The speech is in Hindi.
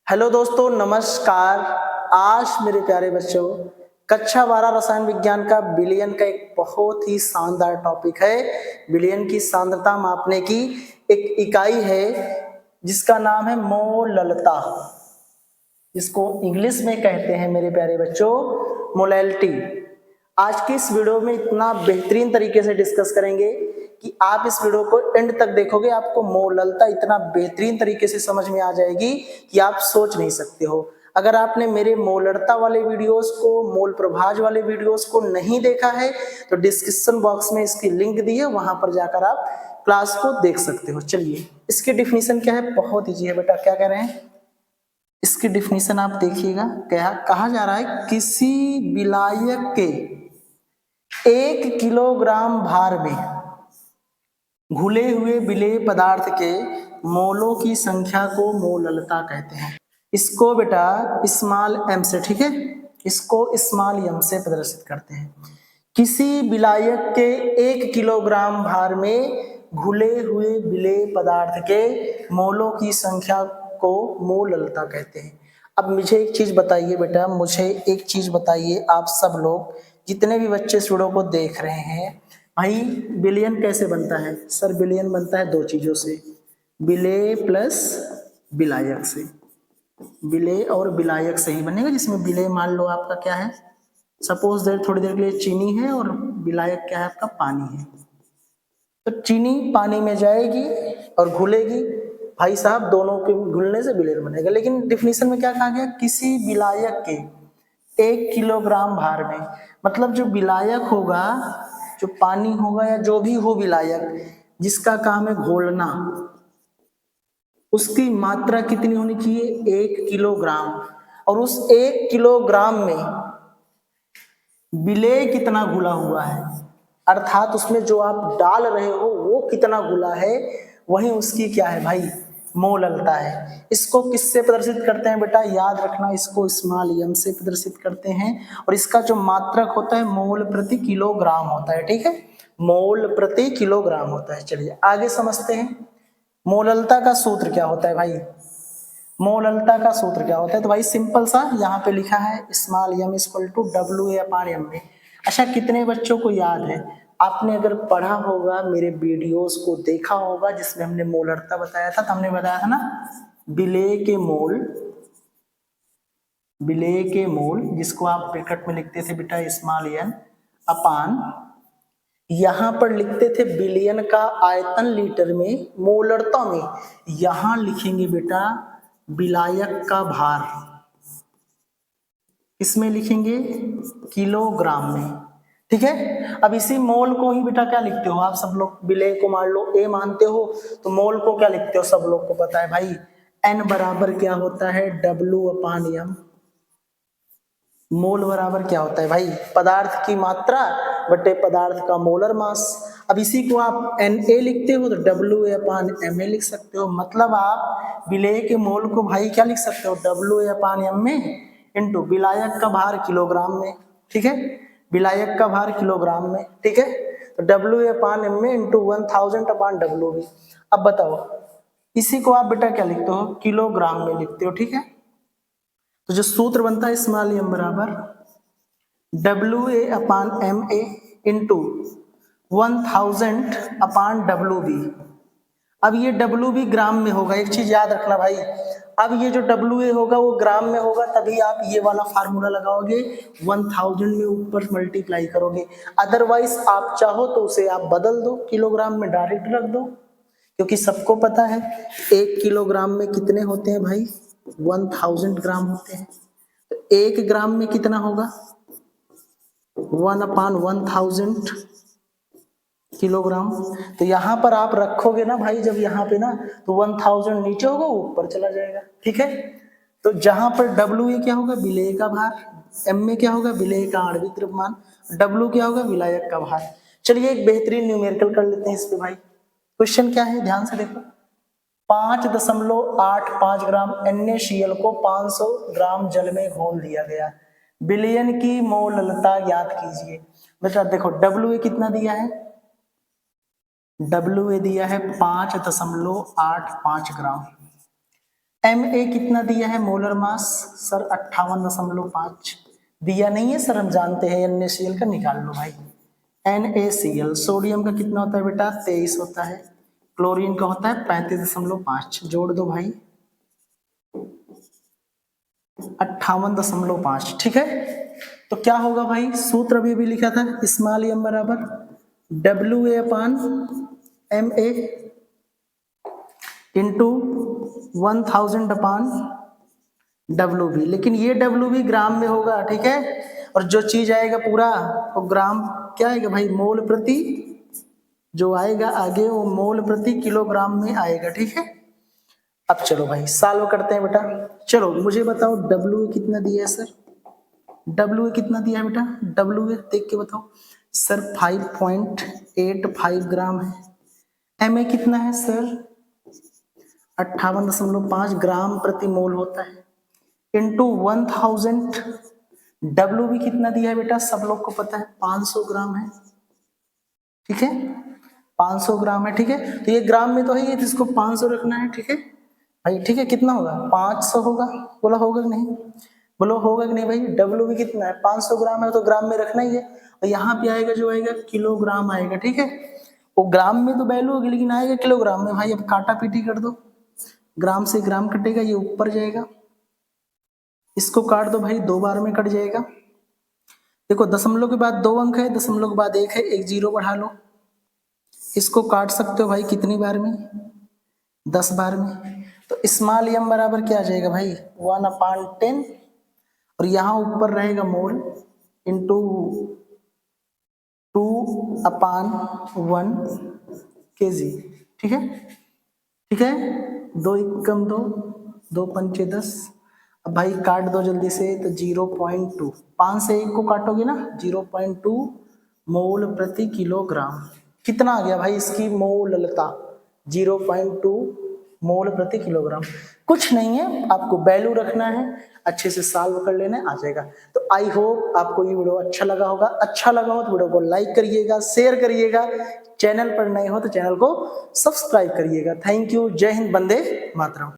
हेलो दोस्तों, नमस्कार। आज मेरे प्यारे बच्चों, कक्षा 12 रसायन विज्ञान का बिलियन का एक बहुत ही शानदार टॉपिक है। बिलियन की सांद्रता मापने की एक इकाई है जिसका नाम है मोललता, जिसको इंग्लिश में कहते हैं मेरे प्यारे बच्चों मोलैलिटी। आज की इस वीडियो में इतना बेहतरीन तरीके से डिस्कस करेंगे कि आप इस वीडियो को एंड तक देखोगे, आपको मोललता इतना बेहतरीन तरीके से समझ में आ जाएगी कि आप सोच नहीं सकते हो। अगर आपने मेरे मोललता वाले वीडियोस को, मोल प्रभाज वाले वीडियोस को नहीं देखा है तो डिस्क्रिप्शन बॉक्स में इसकी लिंक दी है, वहां पर जाकर आप क्लास को देख सकते हो। चलिए, इसकी डिफिनीशन क्या है? बहुत ईजी है बेटा। क्या कह रहे हैं? इसकी डिफिनीशन आप देखिएगा। क्या कहा जा रहा है? किसी विलायक के 1 किलोग्राम भार में घुले हुए विलेय पदार्थ के मोलों की संख्या को मोललता कहते हैं। इसको बेटा स्मॉल m से, ठीक है, इसको स्मॉल m से प्रदर्शित करते हैं। किसी विलायक के 1 किलोग्राम भार में घुले हुए विलेय पदार्थ के मोलों की संख्या को मोललता कहते हैं। अब मुझे एक चीज बताइए बेटा, मुझे एक चीज बताइए, आप सब लोग जितने भी बच्चे इस वीडियो को देख रहे हैं, भाई बिलियन कैसे बनता है? सर बिलियन बनता है दो चीजों से, विलेय प्लस विलायक से। विलेय और विलायक से ही बनेगा, जिसमें विलेय मान लो आपका क्या है, सपोज देर थोड़ी देर के लिए चीनी है, और विलायक क्या है आपका, पानी है। तो चीनी पानी में जाएगी और घुलेगी, भाई साहब दोनों के घुलने से विलेय बनेगा। लेकिन डिफिनीशन में क्या कहा गया? किसी विलायक के 1 किलोग्राम भार में, मतलब जो विलायक होगा, जो पानी होगा या जो भी हो विलायक जिसका काम है घोलना, उसकी मात्रा कितनी होनी चाहिए? 1 किलोग्राम। और उस 1 किलोग्राम में विलेय कितना घुला हुआ है, अर्थात उसमें जो आप डाल रहे हो वो कितना घुला है, वही उसकी क्या है भाई, मोललता है। इसको किससे प्रदर्शित करते हैं बेटा? याद रखना, इसको स्मॉल m से प्रदर्शित करते हैं, और इसका जो मात्रक होता है मोल प्रति किलोग्राम होता है, ठीक है, मोल प्रति किलोग्राम होता है। चलिए आगे समझते हैं, मोललता का सूत्र क्या होता है भाई? मोललता का सूत्र क्या होता है? तो भाई सिंपल सा यहाँ पे लिखा है, small m equal to WA/m में। अच्छा, कितने बच्चों को याद है? आपने अगर पढ़ा होगा, मेरे वीडियोस को देखा होगा जिसमें हमने मोललता बताया था, तो हमने बताया था ना, विलेय के मोल, विलेय के मोल जिसको आप ब्रैकेट में लिखते थे बेटा स्मॉल n अपान, यहां पर लिखते थे बिलियन का आयतन लीटर में, मोलरता में यहां लिखेंगे बेटा विलायक का भार, इसमें लिखेंगे किलोग्राम में, ठीक है। अब इसी मोल को ही बेटा क्या लिखते हो आप सब लोग? विलेय को मान लो A मानते हो, तो मोल को क्या लिखते हो? सब लोग को पता है भाई, N बराबर क्या होता है? W/m। मोल बराबर क्या होता है भाई? पदार्थ की मात्रा बटे पदार्थ का मोलर मास। अब इसी को आप Na लिखते हो तो WA/ma लिख सकते हो। मतलब आप विलेय के मोल को भाई क्या लिख सकते हो? WA/m में इंटू विलायक का भार किलोग्राम में, ठीक है, विलायक का भार किलोग्राम में, ठीक है। तो WA/m में इंटू 1000/W। अब बताओ, इसी को आप बेटा क्या लिखते हो? किलोग्राम में लिखते हो, ठीक है। तो जो सूत्र बनता है स्मॉल m बराबर WA/ma इंटू 1000/WB। अब ये WB ग्राम में होगा, एक चीज याद रखना भाई, अब ये जो WA होगा वो ग्राम में होगा, तभी आप ये वाला फार्मूला लगाओगे, 1000 में ऊपर मल्टीप्लाई करोगे। अदरवाइज आप चाहो तो उसे आप बदल दो, किलोग्राम में डायरेक्ट रख दो, क्योंकि सबको पता है 1 किलोग्राम में कितने होते हैं भाई? 1000 ग्राम होते हैं। तो 1 ग्राम में कितना होगा? 1/1000 किलोग्राम। तो यहां पर आप रखोगे ना भाई, जब यहाँ पे ना, तो 1000 नीचे होगा, ऊपर चला जाएगा, ठीक है। तो जहां पर WA क्या होगा? विलेय का भार, M में क्या होगा? विलेय का आणविक द्रव्यमान, W क्या होगा? विलायक का भार। चलिए एक बेहतरीन न्यूमेरिकल कर लेते हैं इस पे भाई। क्वेश्चन क्या है, ध्यान से देखो। 5.85 ग्राम NaCl को 500 ग्राम जल में घोल दिया गया, बिलियन की मोललता ज्ञात कीजिए। बेटा देखो, WA कितना दिया है? WA दिया है 5.85 ग्राम, Ma कितना दिया है मोलर मास सर 58.5 दिया नहीं है सर, हम जानते हैं NaCl का निकाल लो भाई। NaCl सोडियम का कितना होता है बेटा 23 होता है, क्लोरीन का होता है 35.5, जोड़ दो भाई 58.5, ठीक है। तो क्या होगा भाई, सूत्र अभी लिखा था, स्मॉल एम बराबर WA/MA इंटू 1000/WB, लेकिन ये WB ग्राम में होगा, ठीक है। और जो चीज आएगा पूरा वो ग्राम क्या आएगा भाई, मोल प्रति, जो आएगा आगे वो मोल प्रति किलोग्राम में आएगा, ठीक है। अब चलो भाई सॉल्व करते हैं बेटा। चलो मुझे बताओ WA कितना दिया है सर, WA कितना दिया है बेटा, WA देख के बताओ सर 5.85 ग्राम है। MA कितना है सर 58.5 ग्राम प्रति मोल होता है, इंटू 1000, WB कितना दिया है बेटा, सब लोग को पता है 500 ग्राम है, ठीक है 500 ग्राम है, ठीक है। तो ये ग्राम में तो है, ये इसको 500 रखना है, ठीक है भाई, ठीक है। कितना होगा 500 होगा, बोला होगा कि नहीं, बोलो होगा कि नहीं भाई। WB कितना है 500 ग्राम है, तो ग्राम में रखना ही है, और यहाँ पे आएगा जो आएगा किलोग्राम आएगा, ठीक है। वो ग्राम में तो वैल्यू होगी लेकिन आएगा किलोग्राम में भाई। अब काटा पीटी कर दो, ग्राम से ग्राम कटेगा, ये ऊपर जाएगा, इसको काट दो भाई, 2 बार में कट जाएगा। देखो दशमलव के बाद 2 अंक है, दशमलव के बाद 1 है, एक 0 बढ़ा लो, इसको काट सकते हो भाई कितनी बार में, 10 बार में। तो स्मॉल एम बराबर क्या आ जाएगा भाई 1/10, और यहाँ ऊपर रहेगा मोल इंटू 2/1 kg, ठीक है, ठीक है। 2 एकम 2, 2 पंचे 10। अब भाई काट दो जल्दी से, तो 0.2, 5 से 1 को काटोगे ना 0.2 मोल प्रति किलोग्राम। कितना आ गया भाई इसकी मोललता 0.2 मोल प्रति किलोग्राम। कुछ नहीं है, आपको वैल्यू रखना है, अच्छे से सॉल्व कर लेना है, आ जाएगा। तो आई होप आपको ये वीडियो अच्छा लगा होगा। अच्छा लगा हो तो वीडियो को लाइक करिएगा, शेयर करिएगा, चैनल पर नए हो तो चैनल को सब्सक्राइब करिएगा। थैंक यू, जय हिंद, वंदे मातरम।